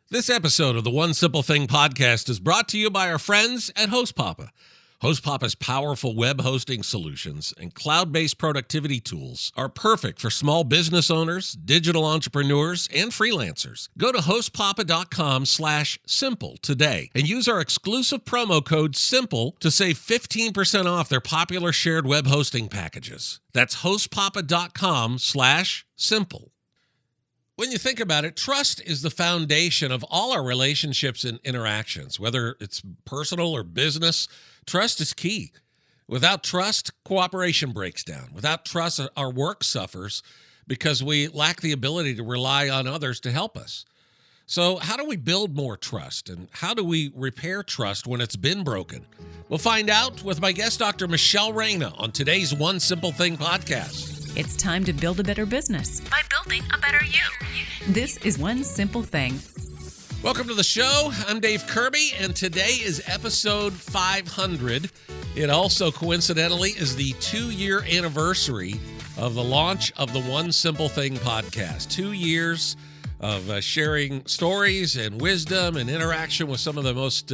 This episode of the One Simple Thing podcast is brought to you by our friends at Host Papa. Host Papa's powerful web hosting solutions and cloud-based productivity tools are perfect for small business owners, digital entrepreneurs, and freelancers. Go to hostpapa.com/simple today and use our exclusive promo code SIMPLE to save 15% off their popular shared web hosting packages. That's hostpapa.com/simple. When you think about it, trust is the foundation of all our relationships and interactions, whether it's personal or business. Trust is key. Without trust, cooperation breaks down. Without trust, our work suffers because we lack the ability to rely on others to help us. So how do we build more trust, and how do we repair trust when it's been broken? We'll find out with my guest, Dr. Michelle Reina, on today's One Simple Thing podcast. It's time to build a better business by building a better you. This is One Simple Thing. Welcome to the show. I'm Dave Kirby, and today is episode 500. It also, coincidentally, is the 2-year anniversary of the launch of the One Simple Thing podcast. 2 years of sharing stories and wisdom and interaction with some of the most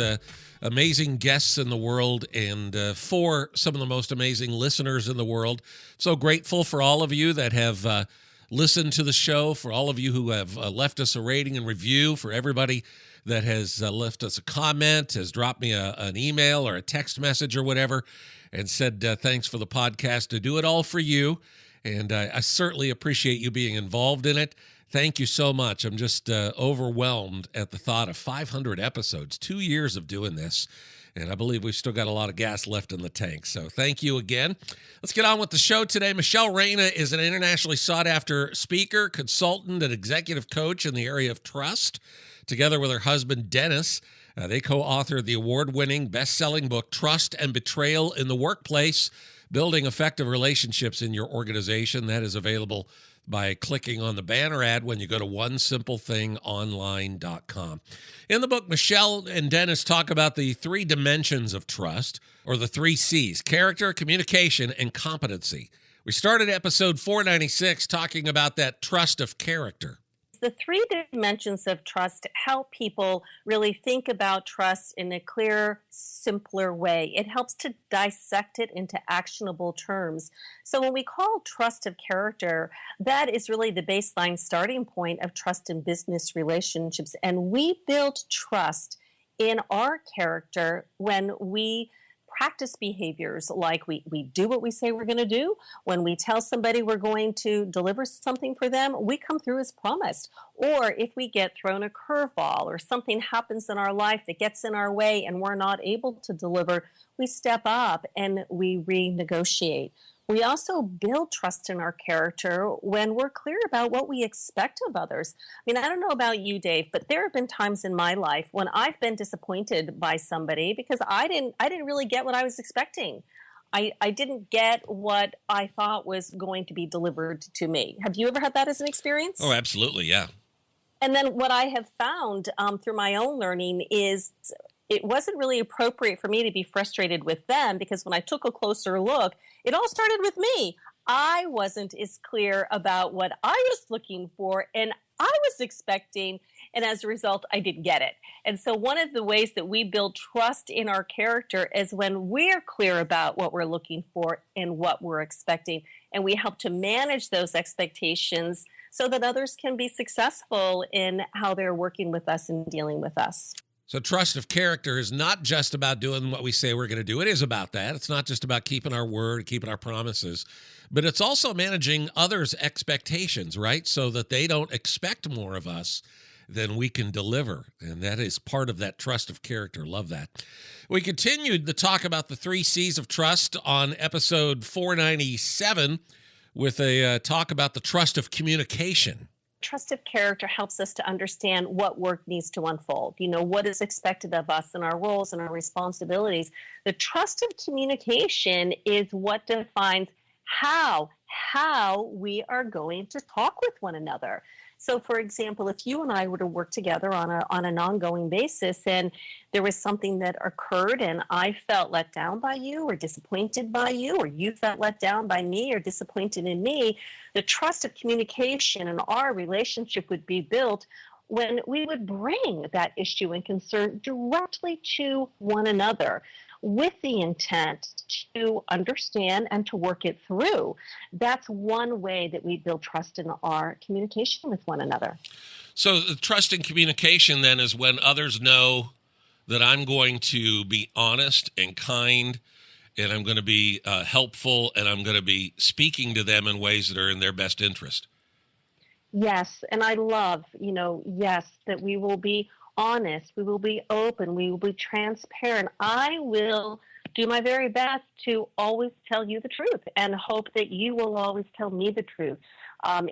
amazing guests in the world, and for some of the most amazing listeners in the world. So grateful for all of you that have listened to the show, for all of you who have left us a rating and review, for everybody that has left us a comment, has dropped me an email or a text message or whatever, and said thanks for the podcast. To do it all for you, and I certainly appreciate you being involved in it. Thank you so much. I'm just overwhelmed at the thought of 500 episodes, 2 years of doing this, and I believe we've still got a lot of gas left in the tank. So thank you again. Let's get on with the show today. Michelle Reina is an internationally sought-after speaker, consultant, and executive coach in the area of trust. Together with her husband, Dennis, they co-authored the award-winning, best-selling book, Trust and Betrayal in the Workplace, Building Effective Relationships in Your Organization. That is available by clicking on the banner ad when you go to onesimplethingonline.com. In the book, Michelle and Dennis talk about the 3 dimensions of trust, or the 3 C's: character, communication, and competency. We started episode 496 talking about that trust of character. The 3 dimensions of trust help people really think about trust in a clearer, simpler way. It helps to dissect it into actionable terms. So when we call trust of character, that is really the baseline starting point of trust in business relationships. And we build trust in our character when we practice behaviors like we do what we say we're going to do. When we tell somebody we're going to deliver something for them, we come through as promised. Or if we get thrown a curveball or something happens in our life that gets in our way and we're not able to deliver, we step up and we renegotiate. We also build trust in our character when we're clear about what we expect of others. I mean, I don't know about you, Dave, but there have been times in my life when I've been disappointed by somebody because I didn't really get what I was expecting. I didn't get what I thought was going to be delivered to me. Have you ever had that as an experience? Oh, absolutely, yeah. And then what I have found through my own learning is it wasn't really appropriate for me to be frustrated with them, because when I took a closer look, it all started with me. I wasn't as clear about what I was looking for and I was expecting, and as a result, I didn't get it. And so one of the ways that we build trust in our character is when we're clear about what we're looking for and what we're expecting, and we help to manage those expectations so that others can be successful in how they're working with us and dealing with us. So trust of character is not just about doing what we say we're going to do. It is about that. It's not just about keeping our word, keeping our promises, but it's also managing others' expectations, right? So that they don't expect more of us than we can deliver. And that is part of that trust of character. Love that. We continued the talk about the 3 C's of trust on episode 497 with a talk about the trust of communication. Trust of character helps us to understand what work needs to unfold, what is expected of us and our roles and our responsibilities. The trust of communication is what defines how we are going to talk with one another. So, for example, if you and I were to work together on an ongoing basis, and there was something that occurred and I felt let down by you or disappointed by you, or you felt let down by me or disappointed in me, the trust of communication in our relationship would be built when we would bring that issue and concern directly to one another with the intent to understand and to work it through. That's one way that we build trust in our communication with one another. So the trust and communication then is when others know that I'm going to be honest and kind, and I'm going to be helpful, and I'm going to be speaking to them in ways that are in their best interest. Yes, and I love, yes, that we will be honest, we will be open, we will be transparent. I will do my very best to always tell you the truth and hope that you will always tell me the truth.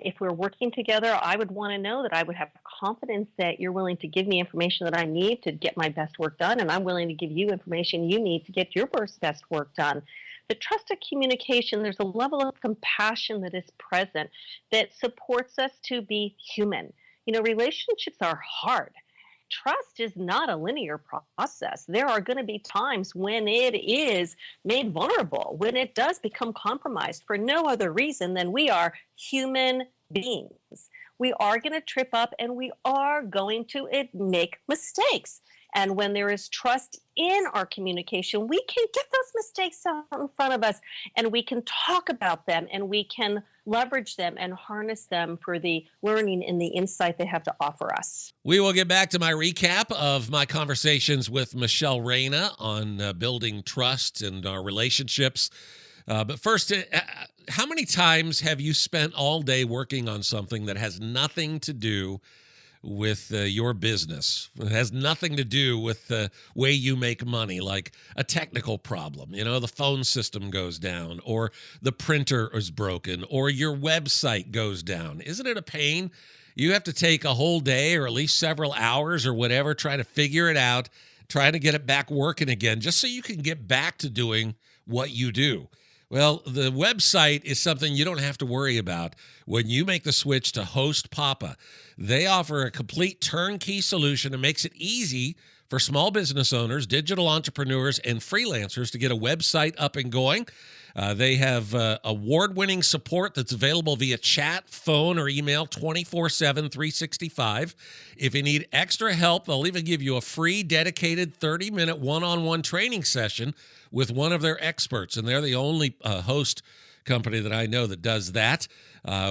If we're working together, I would want to know that I would have confidence that you're willing to give me information that I need to get my best work done, and I'm willing to give you information you need to get your best work done. The trusted communication, there's a level of compassion that is present that supports us to be human. Relationships are hard. Trust is not a linear process. There are going to be times when it is made vulnerable, when it does become compromised for no other reason than we are human beings. We are going to trip up and we are going to make mistakes. And when there is trust in our communication, we can get those mistakes out in front of us and we can talk about them and we can leverage them and harness them for the learning and the insight they have to offer us. We will get back to my recap of my conversations with Michelle Reina on building trust and our relationships. But first, how many times have you spent all day working on something that has nothing to do with your business? It has nothing to do with the way you make money, like a technical problem. The phone system goes down, or the printer is broken, or your website goes down. Isn't it a pain? You have to take a whole day or at least several hours or whatever, trying to figure it out, trying to get it back working again, just so you can get back to doing what you do. Well, the website is something you don't have to worry about when you make the switch to Host Papa. They offer a complete turnkey solution that makes it easy for small business owners, digital entrepreneurs, and freelancers to get a website up and going. They have award-winning support that's available via chat, phone, or email 24/7, 365. If you need extra help, they'll even give you a free, dedicated 30-minute one-on-one training session with one of their experts, and they're the only host company that I know that does that.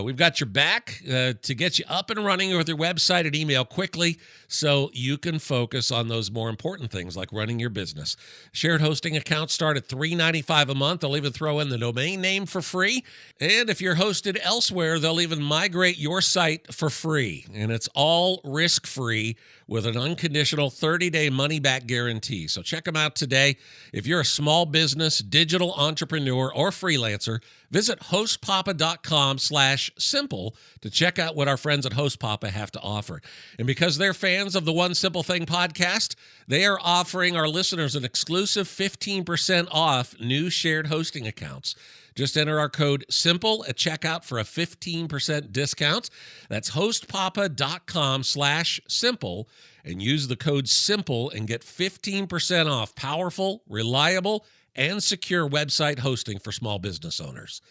We've got your back to get you up and running with your website and email quickly so you can focus on those more important things like running your business. Shared hosting accounts start at $3.95 a month. They'll even throw in the domain name for free. And if you're hosted elsewhere, they'll even migrate your site for free. And it's all risk-free with an unconditional 30-day money-back guarantee. So check them out today. If you're a small business, digital entrepreneur, or freelancer, visit hostpapa.com/simple to check out what our friends at Host Papa have to offer. And because they're fans of the One Simple Thing podcast, they are offering our listeners an exclusive 15% off new shared hosting accounts. Just enter our code SIMPLE at checkout for a 15% discount. That's hostpapa.com/simple and use the code SIMPLE and get 15% off powerful, reliable, and secure website hosting for small business owners.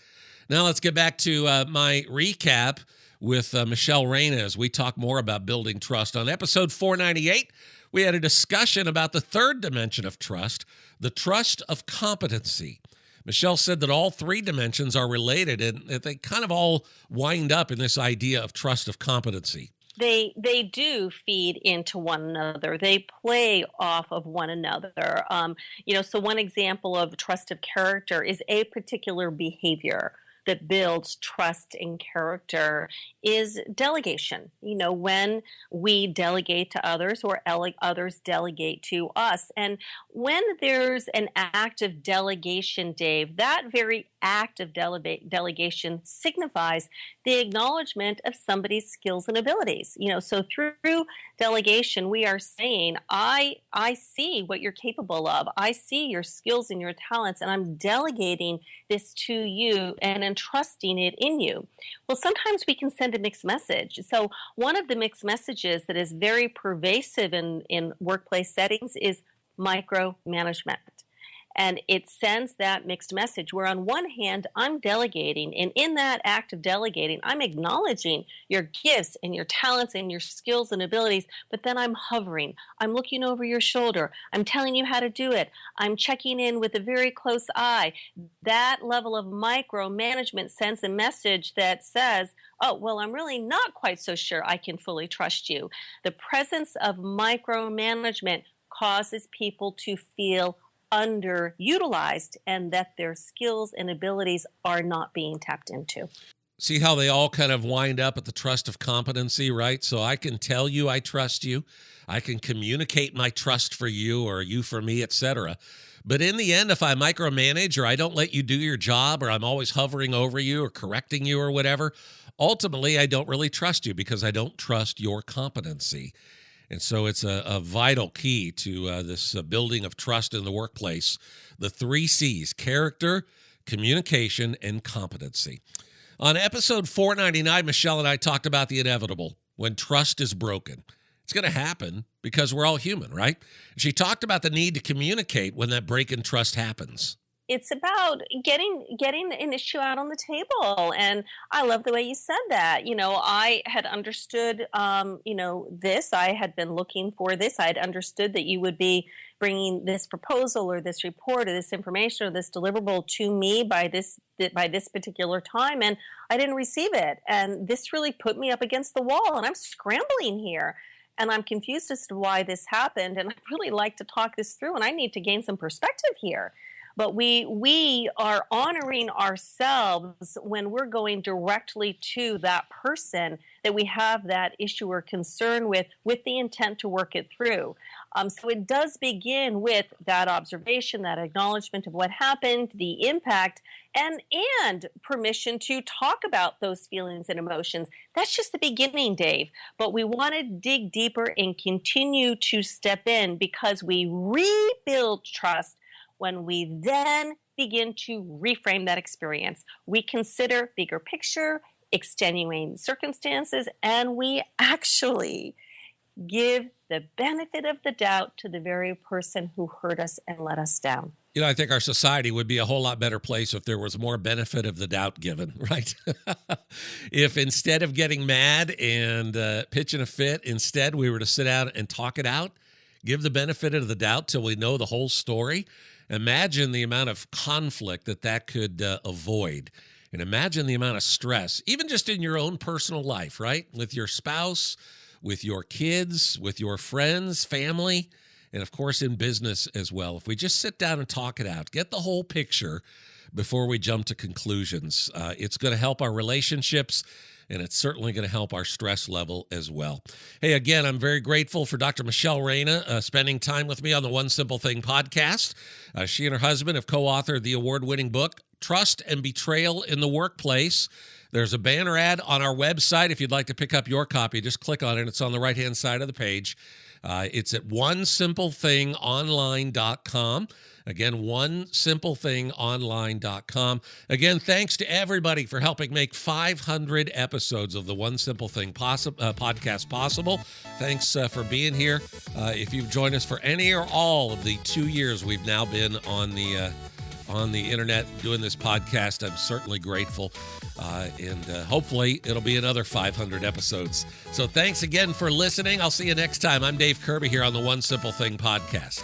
Now let's get back to my recap with Michelle Reina as we talk more about building trust. On episode 498, we had a discussion about the third dimension of trust, the trust of competency. Michelle said that all three dimensions are related and that they kind of all wind up in this idea of trust of competency. They do feed into one another. They play off of one another. So one example of trust of character is a particular behavior that builds trust and character is delegation. When we delegate to others or others delegate to us. And when there's an act of delegation, Dave, that very act of delegation signifies the acknowledgement of somebody's skills and abilities. So through delegation, we are saying, I see what you're capable of. I see your skills and your talents, and I'm delegating this to you and entrusting it in you. Well, sometimes we can send a mixed message. So one of the mixed messages that is very pervasive in workplace settings is micromanagement. And it sends that mixed message where on one hand, I'm delegating. And in that act of delegating, I'm acknowledging your gifts and your talents and your skills and abilities. But then I'm hovering. I'm looking over your shoulder. I'm telling you how to do it. I'm checking in with a very close eye. That level of micromanagement sends a message that says, oh, well, I'm really not quite so sure I can fully trust you. The presence of micromanagement causes people to feel underutilized and that their skills and abilities are not being tapped into. See how they all kind of wind up at the trust of competency, right? So I can tell you I trust you. I can communicate my trust for you or you for me, etc. But in the end, if I micromanage or I don't let you do your job or I'm always hovering over you or correcting you or whatever, ultimately I don't really trust you because I don't trust your competency. And so it's a vital key to this building of trust in the workplace. The 3 C's: character, communication, and competency. On episode 499, Michelle and I talked about the inevitable when trust is broken. It's going to happen because we're all human, right? She talked about the need to communicate when that break in trust happens. It's about getting an issue out on the table. And I love the way you said that. I had understood, this. I had been looking for this. I had understood that you would be bringing this proposal or this report or this information or this deliverable to me by this particular time. And I didn't receive it. And this really put me up against the wall. And I'm scrambling here. And I'm confused as to why this happened. And I'd really like to talk this through. And I need to gain some perspective here. But we are honoring ourselves when we're going directly to that person that we have that issue or concern with the intent to work it through. So it does begin with that observation, that acknowledgement of what happened, the impact, and permission to talk about those feelings and emotions. That's just the beginning, Dave. But we want to dig deeper and continue to step in because we rebuild trust when we then begin to reframe that experience. We consider bigger picture, extenuating circumstances, and we actually give the benefit of the doubt to the very person who hurt us and let us down. I think our society would be a whole lot better place if there was more benefit of the doubt given, right? If instead of getting mad and pitching a fit, instead we were to sit down and talk it out, give the benefit of the doubt till we know the whole story. Imagine the amount of conflict that could avoid. And imagine the amount of stress, even just in your own personal life, right? With your spouse, with your kids, with your friends, family, and of course in business as well. If we just sit down and talk it out, get the whole picture before we jump to conclusions, it's going to help our relationships. And it's certainly going to help our stress level as well. Hey, again, I'm very grateful for Dr. Michelle Reina spending time with me on the One Simple Thing podcast. She and her husband have co-authored the award-winning book, Trust and Betrayal in the Workplace. There's a banner ad on our website. If you'd like to pick up your copy, just click on it. It's on the right-hand side of the page. It's at onesimplethingonline.com. Again, onesimplethingonline.com. Again, thanks to everybody for helping make 500 episodes of the One Simple Thing podcast possible. Thanks for being here. If you've joined us for any or all of the 2 years we've now been on the internet doing this podcast, I'm certainly grateful. And hopefully it'll be another 500 episodes. So thanks again for listening. I'll see you next time. I'm Dave Kirby here on the One Simple Thing podcast.